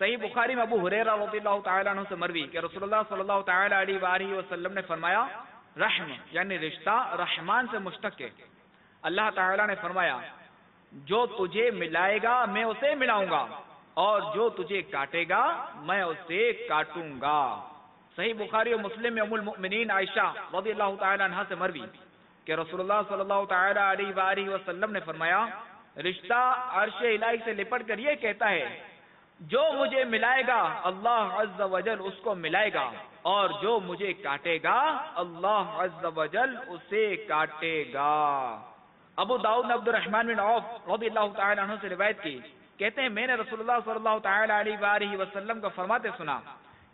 صحیح بخاری میں ابو ہریرہ رضی اللہ تعالیٰ عنہ سے مروی کہ رسول اللہ صلی اللہ تعالیٰ علیہ وآلہ وسلم نے فرمایا، رحم یعنی رشتہ رحمان سے مشتق ہے۔ اللہ تعالیٰ نے فرمایا، جو تجھے ملائے گا میں اسے ملاؤں گا، اور جو تجھے کاٹے گا میں اسے کاٹوں گا۔ صحیح بخاری اور مسلم میں ام المؤمنین عائشہ رضی اللہ تعالیٰ عنہ سے مروی کہ رسول اللہ صلی اللہ تعالیٰ علیہ وآلہ وسلم نے فرمایا، رشتہ عرش الہی سے لپٹ کر یہ کہتا ہے، جو مجھے ملائے گا اللہ عز و جل اس کو ملائے گا، اور جو مجھے کاٹے گا اللہ عز و جل اسے کاٹے گا۔ ابو داؤد نے عبد الرحمن بن عوف رضی اللہ تعالیٰ عنہ سے روایت کی، کہتے ہیں میں نے رسول اللہ صلی اللہ تعالیٰ علیہ وآلہ وسلم کو فرماتے سنا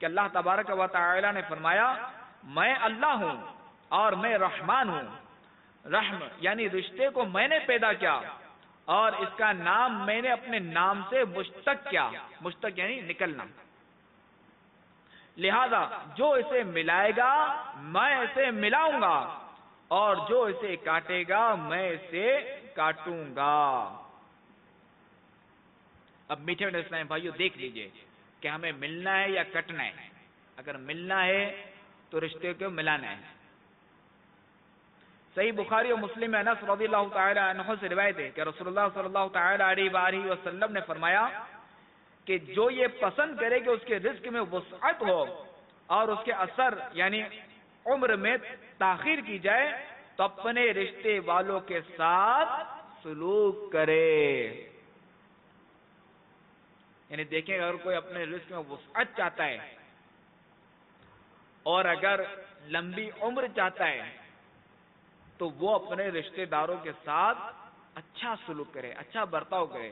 کہ اللہ تبارک و تعالیٰ نے فرمایا، میں اللہ ہوں اور میں رحمان ہوں۔ رحم یعنی رشتے کو میں نے پیدا کیا، اور اس کا نام میں نے اپنے نام سے مشتق کیا۔ مشتق یعنی نکلنا۔ لہذا جو اسے ملائے گا میں اسے ملاؤں گا، اور جو اسے کاٹے گا میں اسے کاٹوں گا۔ اب میٹھے میٹھے اسلام بھائیو دیکھ لیجئے کہ ہمیں ملنا ہے یا کٹنا ہے۔ اگر ملنا ہے تو رشتے کو ملانا ہے۔ صحیح بخاری اور مسلم میں انس رضی اللہ تعالی عنہ سے روایت ہے کہ رسول اللہ صلی اللہ تعالی علیہ وآلہ وسلم نے فرمایا کہ جو یہ پسند کرے کہ اس کے رزق میں وسعت ہو اور اس کے اثر یعنی عمر میں تاخیر کی جائے تو اپنے رشتے والوں کے ساتھ سلوک کرے۔ یعنی دیکھیں اگر کوئی اپنے رزق میں وسعت چاہتا ہے اور اگر لمبی عمر چاہتا ہے تو وہ اپنے رشتے داروں کے ساتھ اچھا سلوک کرے، اچھا برتاؤ کرے۔